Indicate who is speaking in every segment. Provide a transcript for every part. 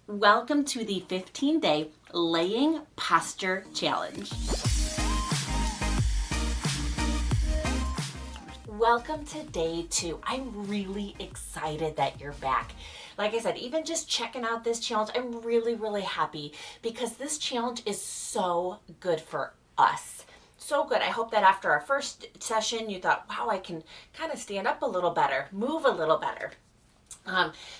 Speaker 1: Welcome to the 15-day laying posture challenge. Welcome to day 2. I'm really excited that you're back. Like I said, even just checking out this challenge, I'm really happy because this challenge is so good for us. So good. I hope that after our first session, you thought, wow, I can kind of stand up a little better, move a little better.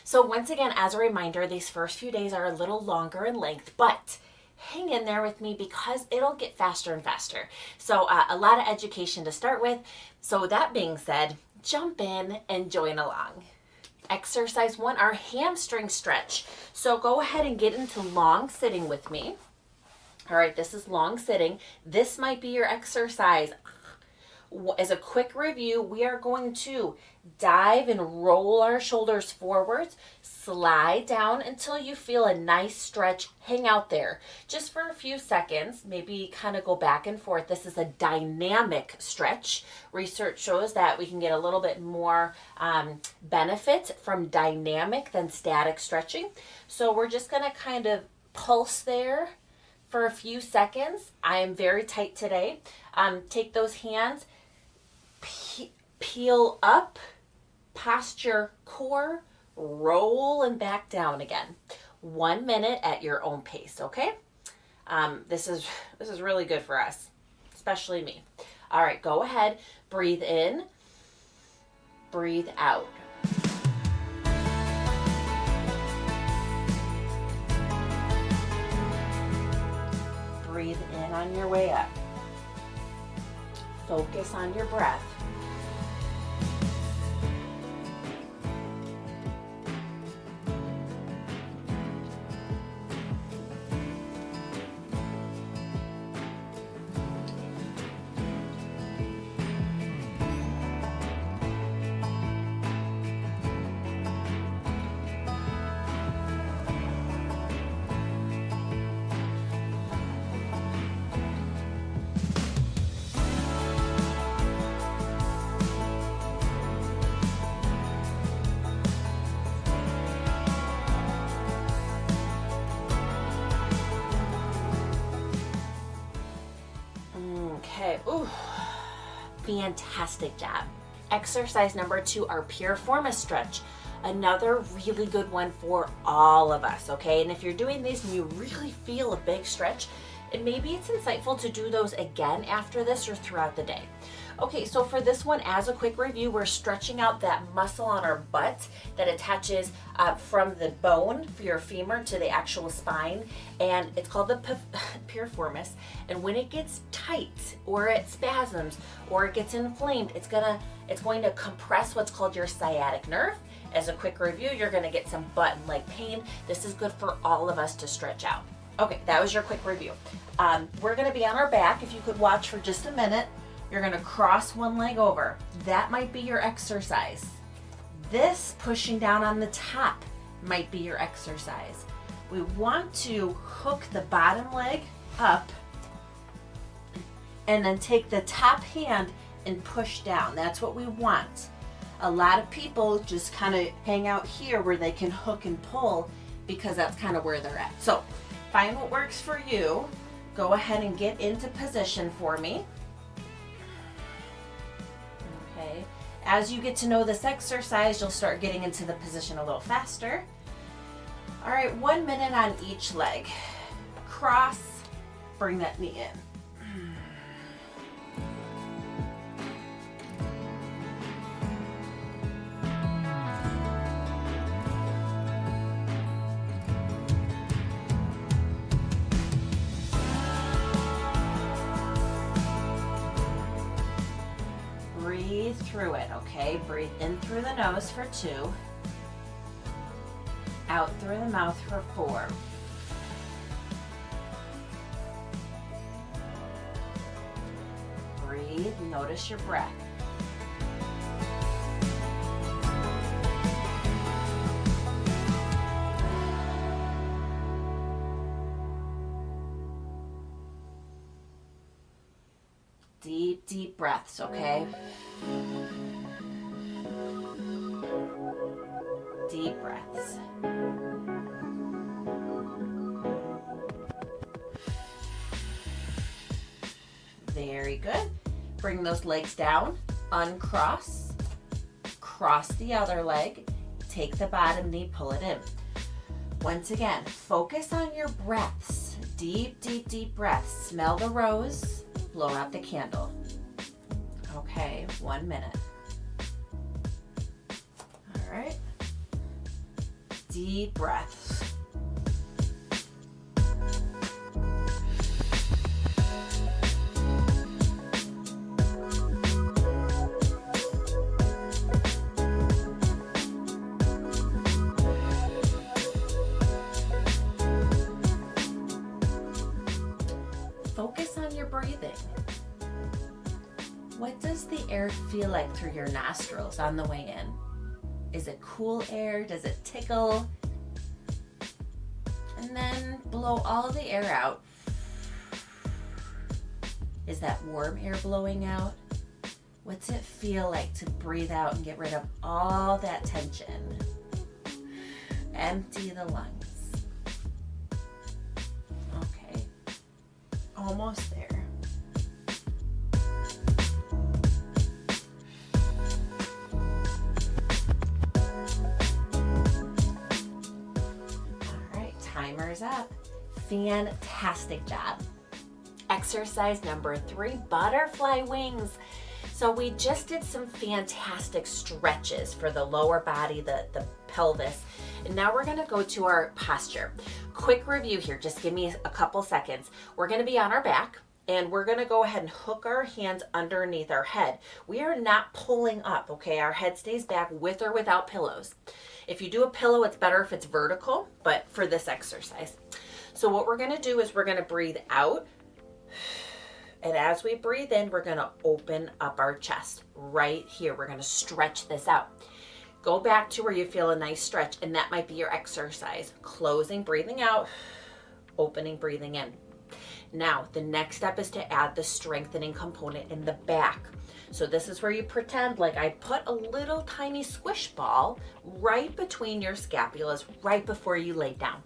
Speaker 1: So once again, as a reminder, these first few days are a little longer in length, but hang in there with me because it'll get faster and faster. So a lot of education to start with. So that being said, jump in and join along. Exercise 1, our hamstring stretch. So go ahead and get into long sitting with me. All right, this is long sitting. This might be your exercise. As a quick review, we are going to dive and roll our shoulders forwards, slide down until you feel a nice stretch. Hang out there just for a few seconds, maybe kind of go back and forth. This is a dynamic stretch. Research shows that we can get a little bit more benefit from dynamic than static stretching. So we're just going to kind of pulse there for a few seconds. I am very tight today. Take those hands, peel up, posture core, roll and back down again. 1 minute at your own pace, okay? This is really good for us, especially me. All right, go ahead, breathe in, breathe out. Breathe in on your way up. Focus on your breath. Okay, ooh, fantastic job. Exercise number 2, our piriformis stretch. Another really good one for all of us, okay? And if you're doing these and you really feel a big stretch, and maybe it's insightful to do those again after this or throughout the day. Okay, so for this one, as a quick review, we're stretching out that muscle on our butt that attaches from the bone for your femur to the actual spine, and it's called the piriformis. And when it gets tight, or it spasms, or it gets inflamed, it's going to compress what's called your sciatic nerve. As a quick review, you're going to get some butt and leg pain. This is good for all of us to stretch out. Okay, that was your quick review. We're going to be on our back. If you could watch for just a minute. You're going to cross one leg over. That might be your exercise. This pushing down on the top might be your exercise. We want to hook the bottom leg up and then take the top hand and push down. That's what we want. A lot of people just kind of hang out here where they can hook and pull because that's kind of where they're at. So find what works for you. Go ahead and get into position for me. Okay. As you get to know this exercise, you'll start getting into the position a little faster. All right, 1 minute on each leg. Cross, bring that knee in. Breathe through it, okay? Breathe in through the nose for 2. Out through the mouth for 4. Breathe, notice your breath. Deep breaths, okay? Deep breaths. Very good. Bring those legs down, uncross, cross the other leg, take the bottom knee, pull it in. Once again, focus on your breaths. Deep, deep, deep breaths. Smell the rose, blow out the candle. Okay, 1 minute. All right. Deep breaths. Focus on your breathing. What does the air feel like through your nostrils on the way in? Is it cool air? Does it tickle? And then blow all the air out. Is that warm air blowing out? What's it feel like to breathe out and get rid of all that tension? Empty the lungs. Okay, almost there. Timer's up. Fantastic job. Exercise number 3, butterfly wings. So we just did some fantastic stretches for the lower body, the pelvis. And now we're gonna go to our posture. Quick review here, just give me a couple seconds. We're gonna be on our back and we're gonna go ahead and hook our hands underneath our head. We are not pulling up, okay? Our head stays back with or without pillows. If you do a pillow, it's better if it's vertical, but for this exercise. So what we're gonna do is we're gonna breathe out. And as we breathe in, we're gonna open up our chest right here. We're gonna stretch this out. Go back to where you feel a nice stretch, and that might be your exercise. Closing, breathing out, opening, breathing in. Now, the next step is to add the strengthening component in the back. So this is where you pretend like I put a little tiny squish ball right between your scapulas right before you lay down.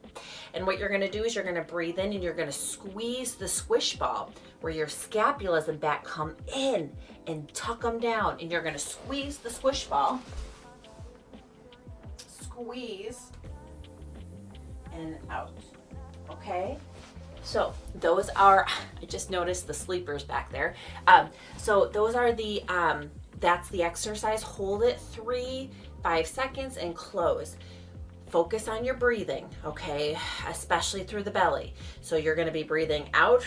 Speaker 1: And what you're gonna do is you're gonna breathe in and you're gonna squeeze the squish ball where your scapulas and back come in and tuck them down. And you're gonna squeeze the squish ball. Squeeze and out, okay? So those are, I just noticed the sleepers back there. So those are the, that's the exercise. Hold it 3-5 seconds and close. Focus on your breathing, okay? Especially through the belly. So you're gonna be breathing out,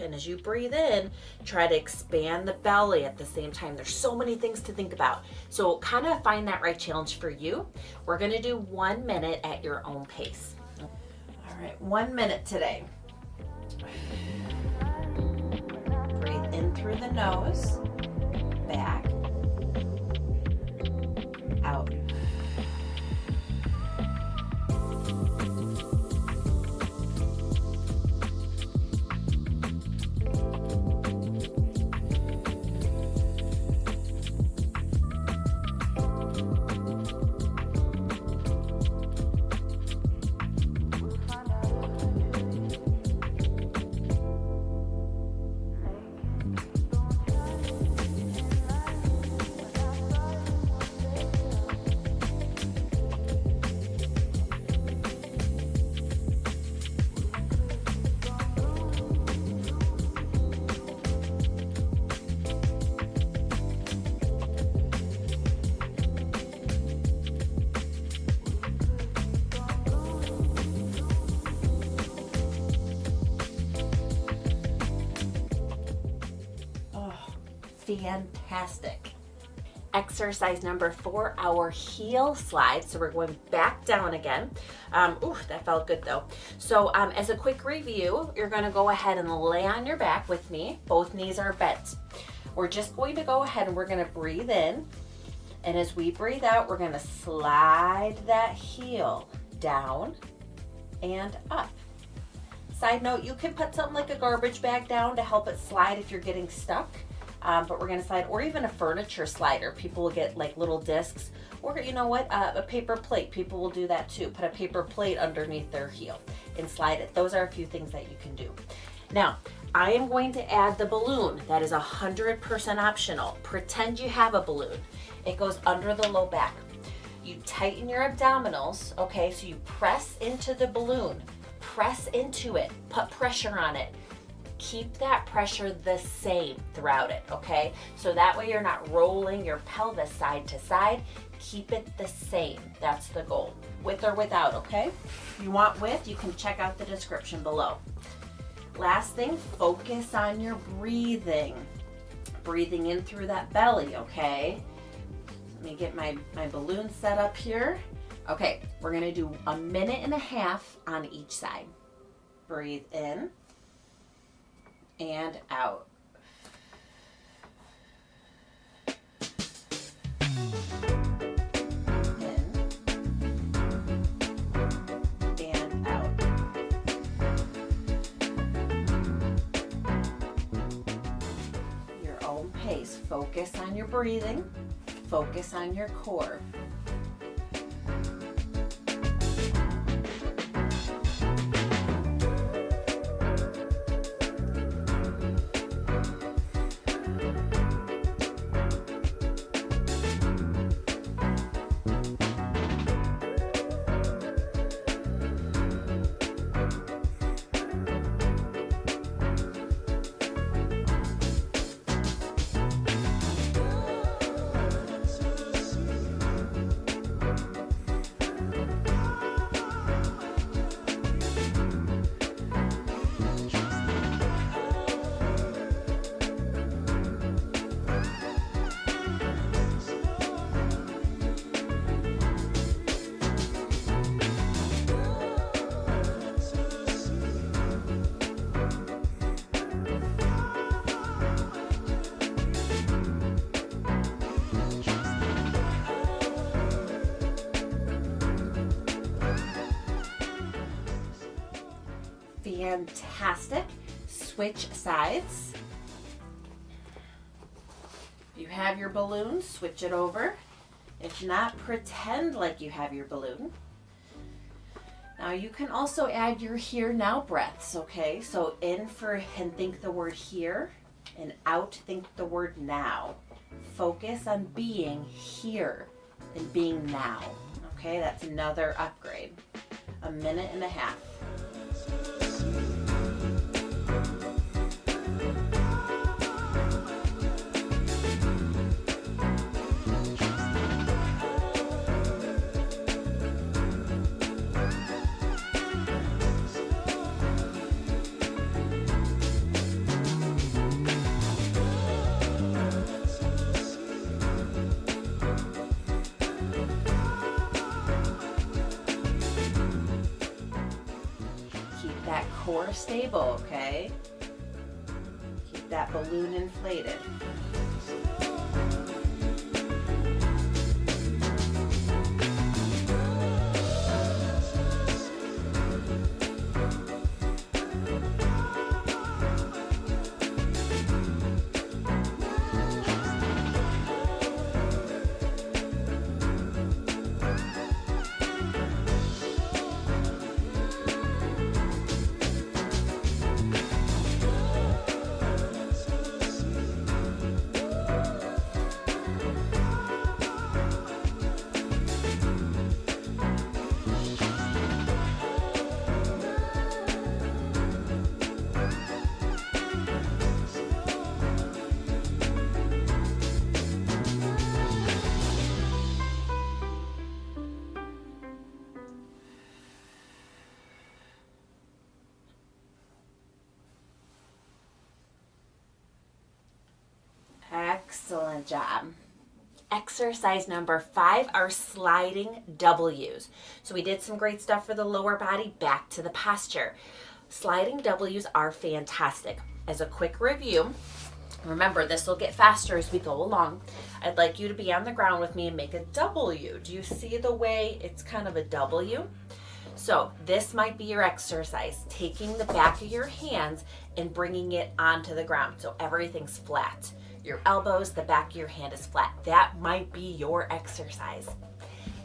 Speaker 1: and as you breathe in, try to expand the belly at the same time. There's so many things to think about. So kind of find that right challenge for you. We're gonna do 1 minute at your own pace. All right, 1 minute today. Breathe in through the nose, back, out. Fantastic. Exercise number 4, our heel slide. So we're going back down again. Ooh, that felt good though. So as a quick review, you're gonna go ahead and lay on your back with me. Both knees are bent. We're just going to go ahead and we're gonna breathe in. And as we breathe out, we're gonna slide that heel down and up. Side note, you can put something like a garbage bag down to help it slide if you're getting stuck. But we're gonna slide, or even a furniture slider. People will get like little discs, or you know what, a paper plate. People will do that too. Put a paper plate underneath their heel and slide it. Those are a few things that you can do. Now, I am going to add the balloon. That is 100% optional. Pretend you have a balloon. It goes under the low back. You tighten your abdominals, okay? So you press into the balloon, press into it, put pressure on it. Keep that pressure the same throughout it, okay? So that way you're not rolling your pelvis side to side. Keep it the same. That's the goal. With or without, okay? If you want with, you can check out the description below. Last thing, focus on your breathing. Breathing in through that belly, okay? Let me get my balloon set up here. Okay, we're gonna do 1.5 minutes on each side. Breathe in and out. Focus on your breathing, focus on your core. Fantastic. Switch sides. If you have your balloon, switch it over. If not, pretend like you have your balloon. Now you can also add your here now breaths, okay? So in for and think the word here, and out think the word now. Focus on being here and being now, okay? That's another upgrade. 1.5 minutes. That core stable, okay? Keep that balloon inflated. Excellent job. Exercise number 5 are sliding W's. So we did some great stuff for the lower body. Back to the posture. Sliding W's are fantastic. As a quick review, remember this will get faster as we go along. I'd like you to be on the ground with me and make a W. Do you see the way it's kind of a W? So this might be your exercise, taking the back of your hands and bringing it onto the ground so everything's flat. Your elbows, the back of your hand is flat. That might be your exercise.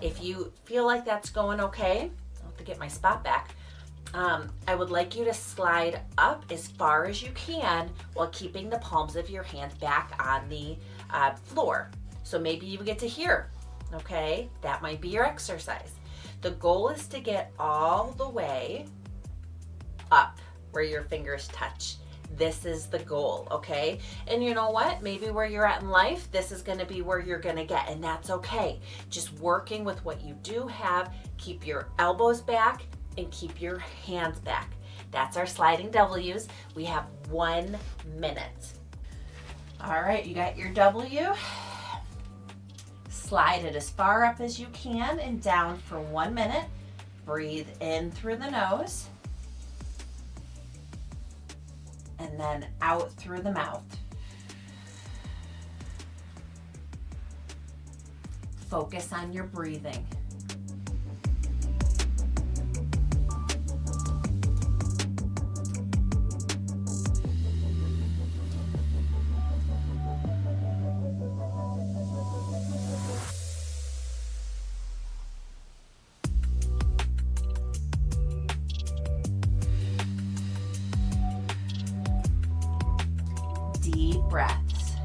Speaker 1: If you feel like that's going okay, I'll have to get my spot back. I would like you to slide up as far as you can while keeping the palms of your hands back on the floor. So maybe you get to here, okay? That might be your exercise. The goal is to get all the way up where your fingers touch. This is the goal, okay? And you know what? Maybe where you're at in life, this is gonna be where you're gonna get, and that's okay. Just working with what you do have, keep your elbows back and keep your hands back. That's our sliding W's. We have 1 minute. All right, you got your W. Slide it as far up as you can and down for 1 minute. Breathe in through the nose and then out through the mouth. Focus on your breathing. Deep breaths.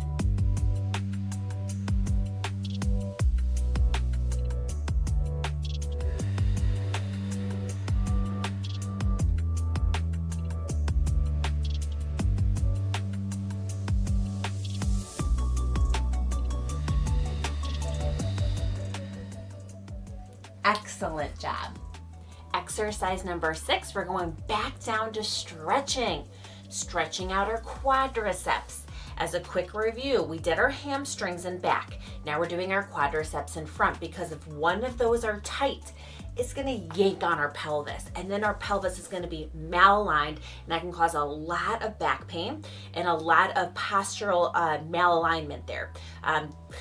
Speaker 1: Excellent job. Exercise number 6, we're going back down to stretching. Stretching out our quadriceps. As a quick review, we did our hamstrings and back. Now we're doing our quadriceps in front, because if one of those are tight, it's gonna yank on our pelvis, and then our pelvis is gonna be malaligned, and that can cause a lot of back pain and a lot of postural malalignment there.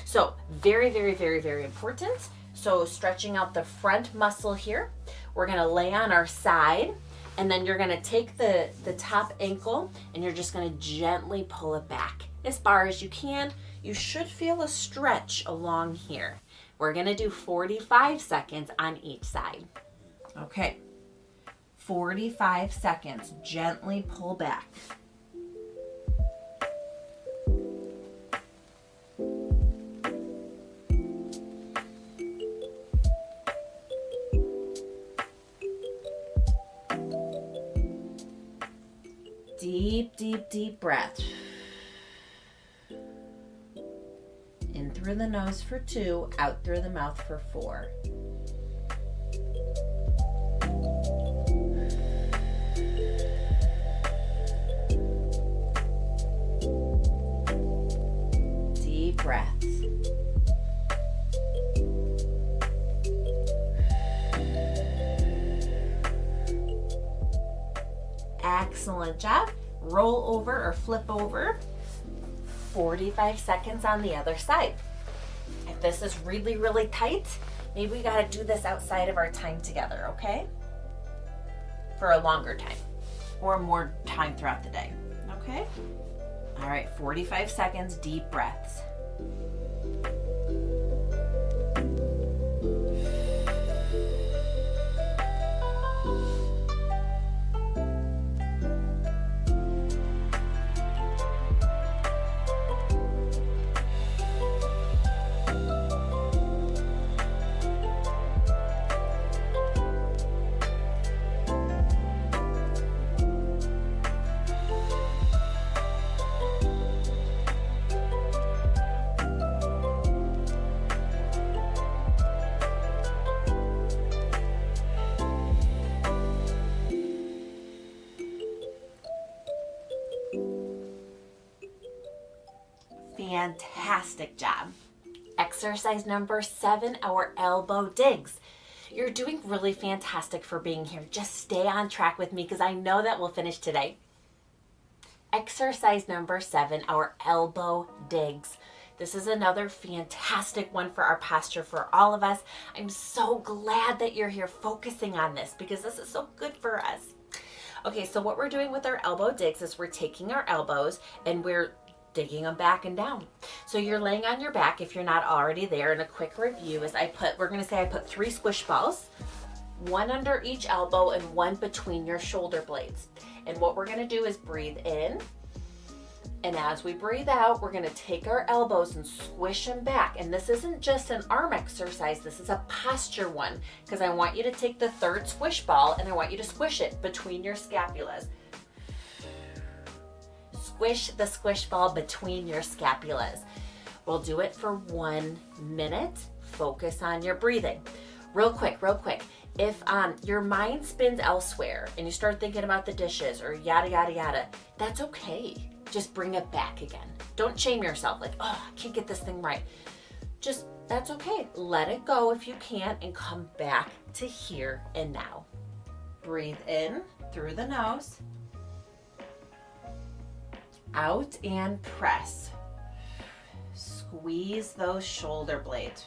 Speaker 1: So very, very, very, very important. So stretching out the front muscle here. We're gonna lay on our side, and then you're gonna take the top ankle and you're just gonna gently pull it back as far as you can. You should feel a stretch along here. We're gonna do 45 seconds on each side. Okay, 45 seconds, gently pull back. Deep, deep, deep breath. In through the nose for 2, out through the mouth for 4. Deep breaths. Excellent job. Roll over or flip over. 45 seconds on the other side. If this is really, really tight, maybe we gotta do this outside of our time together, okay? For a longer time or more time throughout the day, okay? All right, 45 seconds, deep breaths. Fantastic job. Exercise number 7, our elbow digs. You're doing really fantastic for being here. Just stay on track with me because I know that we'll finish today. Exercise number 7, our elbow digs. This is another fantastic one for our posture for all of us. I'm so glad that you're here focusing on this because this is so good for us. Okay, so what we're doing with our elbow digs is we're taking our elbows and we're digging them back and down. So you're laying on your back if you're not already there. And a quick review is I put 3 squish balls one under each elbow and one between your shoulder blades. And what we're gonna do is breathe in, and as we breathe out, we're gonna take our elbows and squish them back. And this isn't just an arm exercise, this is a posture one, because I want you to take the third squish ball and I want you to squish it between your scapulas. Squish the squish ball between your scapulas. We'll do it for 1 minute. Focus on your breathing. Real quick. If your mind spins elsewhere and you start thinking about the dishes or yada, yada, yada, that's okay. Just bring it back again. Don't shame yourself like, oh, I can't get this thing right. Just, that's okay. Let it go if you can and come back to here and now. Breathe in through the nose. Out and press. Squeeze those shoulder blades.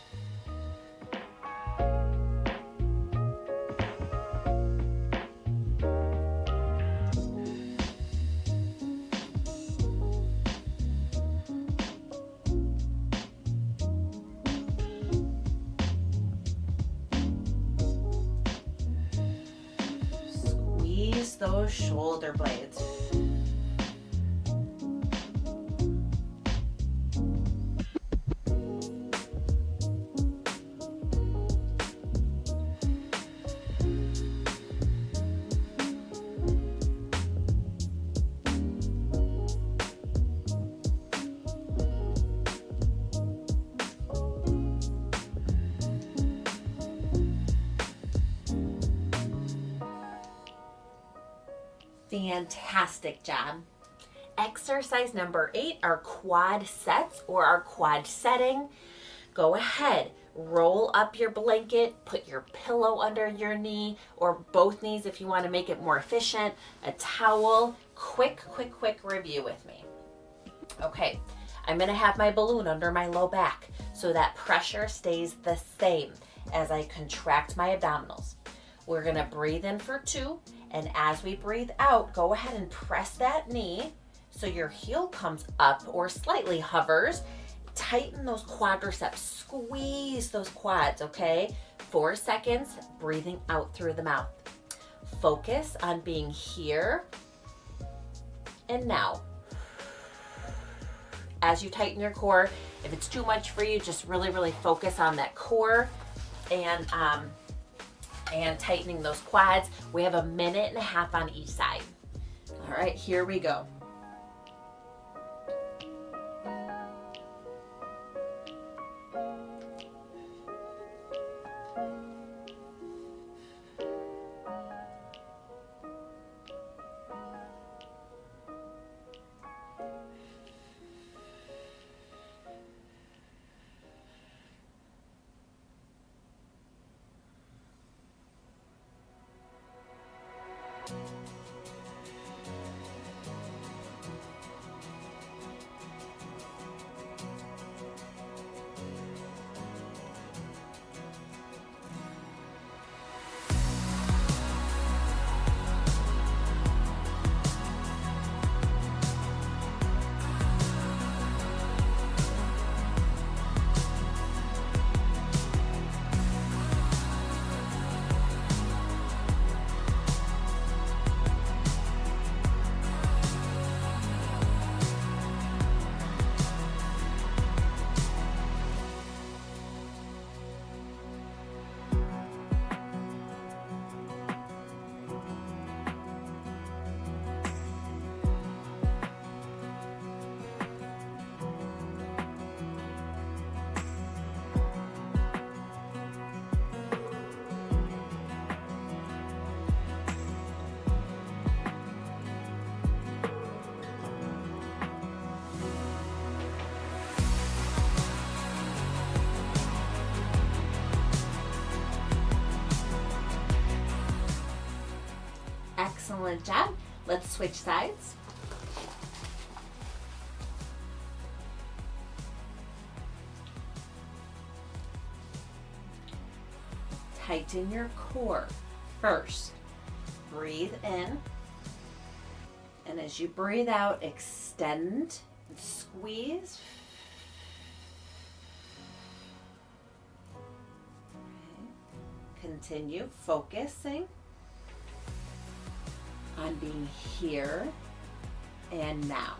Speaker 1: Squeeze those shoulder blades. Fantastic job. Exercise number 8, our quad sets or our quad setting. Go ahead, roll up your blanket, put your pillow under your knee or both knees if you want to make it more efficient, a towel. Quick review with me. Okay, I'm going to have my balloon under my low back so that pressure stays the same as I contract my abdominals. We're going to breathe in for 2. And as we breathe out, go ahead and press that knee so your heel comes up or slightly hovers. Tighten those quadriceps, squeeze those quads, okay? 4 seconds, breathing out through the mouth. Focus on being here and now. As you tighten your core, if it's too much for you, just really focus on that core and tightening those quads. We have 1.5 minutes on each side. All right, here we go. Excellent job. Let's switch sides. Tighten your core first. Breathe in. And as you breathe out, extend and squeeze. Okay. continue focusing on being here and now.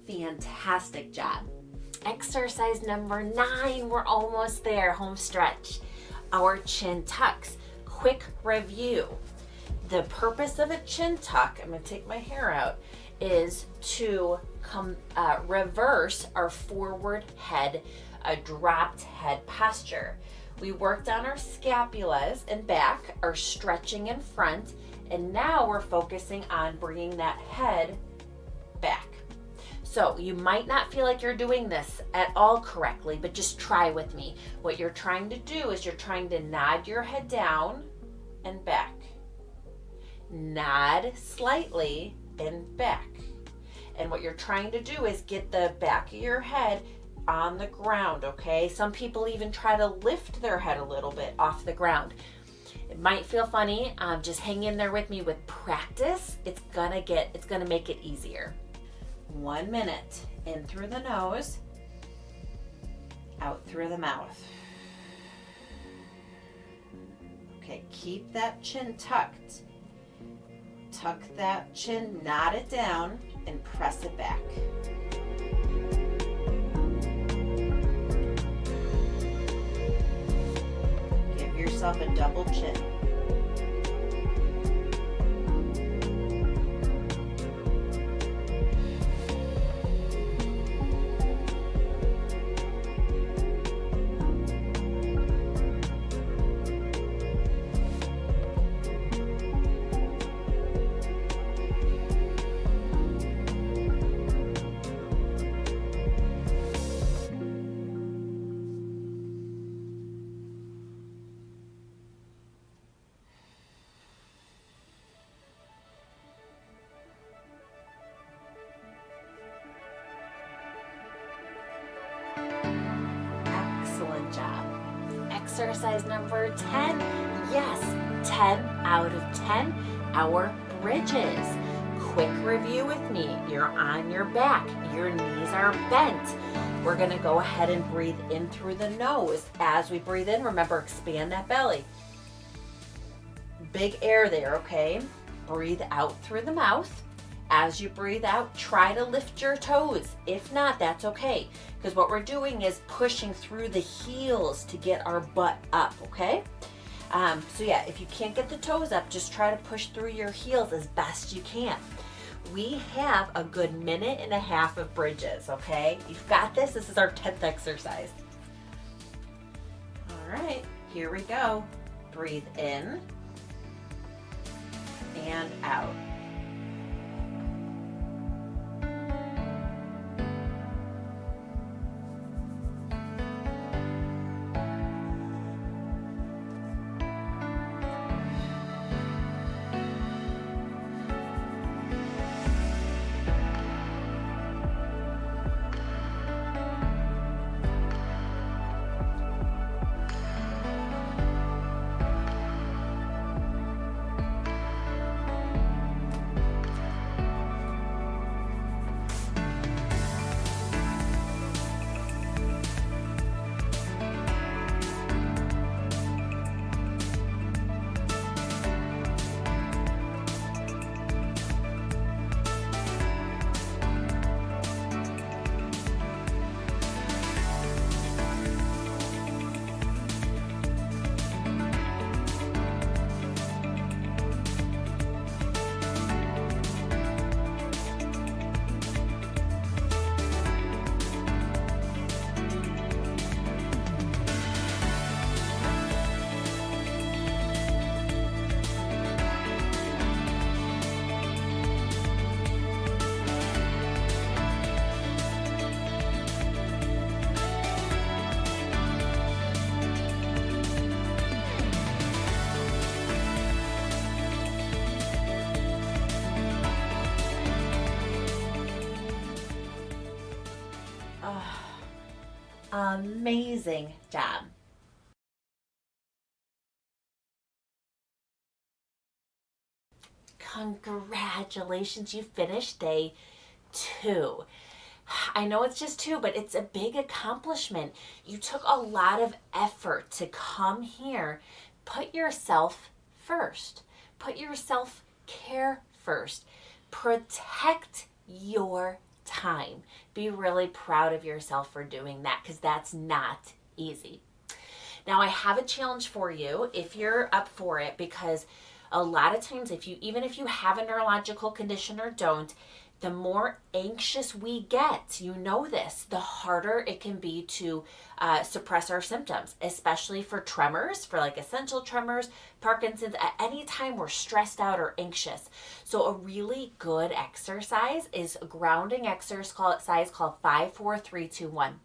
Speaker 1: Fantastic job. Exercise number 9, we're almost there, home stretch. Our chin tucks. Quick review. The purpose of a chin tuck, I'm going to take my hair out, is to reverse our forward head, a dropped head posture. We worked on our scapulas and back, our stretching in front, and now we're focusing on bringing that head back. So you might not feel like you're doing this at all correctly, but just try with me. What you're trying to do is you're trying to nod your head down and back. Nod slightly and back. And what you're trying to do is get the back of your head on the ground, okay? Some people even try to lift their head a little bit off the ground. It might feel funny. Just hang in there with me. With practice, it's gonna make it easier. 1 minute, in through the nose, out through the mouth. Okay, keep that chin tucked. Tuck that chin, nod it down, and press it back. Give yourself a double chin. Job. Exercise number 10. Yes, 10 out of 10. Our bridges. Quick review with me. You're on your back. Your knees are bent. We're going to go ahead and breathe in through the nose. As we breathe in, remember, expand that belly. Big air there, okay? Breathe out through the mouth. As you breathe out, try to lift your toes. If not, that's okay. Because what we're doing is pushing through the heels to get our butt up, okay? So yeah, if you can't get the toes up, just try to push through your heels as best you can. We have a good 1.5 minutes of bridges, okay? You've got this. This is our 10th exercise. All right, here we go. Breathe in and out. Amazing job. Congratulations, you finished day 2. I know it's just 2, but it's a big accomplishment. You took a lot of effort to come here. Put yourself first. Put your self care first. Protect your time. Be really proud of yourself for doing that, because that's not easy. Now, I have a challenge for you if you're up for it, because a lot of times, even if you have a neurological condition or don't, the more anxious we get, you know this, the harder it can be to suppress our symptoms, especially for tremors, for like essential tremors, Parkinson's, at any time we're stressed out or anxious. So a really good exercise is a grounding exercise called 5, 4, 3, 2, 1.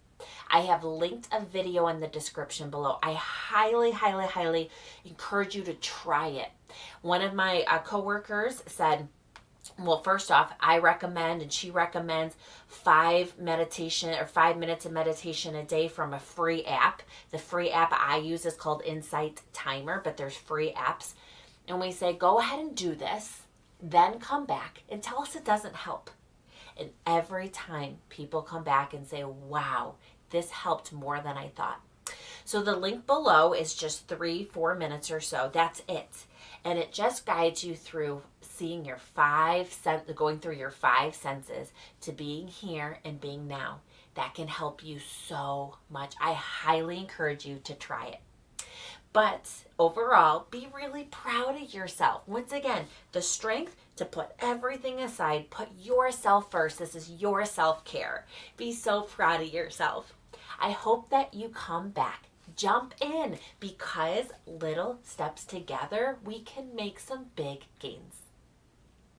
Speaker 1: I have linked a video in the description below. I highly, highly, highly encourage you to try it. One of my coworkers said, well, first off, I recommend, and she recommends 5 minutes of meditation a day from a free app. The free app I use is called Insight Timer, but there's free apps. And we say, go ahead and do this, then come back and tell us it doesn't help. And every time people come back and say, wow, this helped more than I thought. So the link below is just 3-4 minutes or so. That's it. And it just guides you through seeing your going through your 5 senses to being here and being now. That can help you so much. I highly encourage you to try it. But overall, be really proud of yourself. Once again, the strength to put everything aside, put yourself first. This is your self-care. Be so proud of yourself. I hope that you come back. Jump in, because little steps together, we can make some big gains.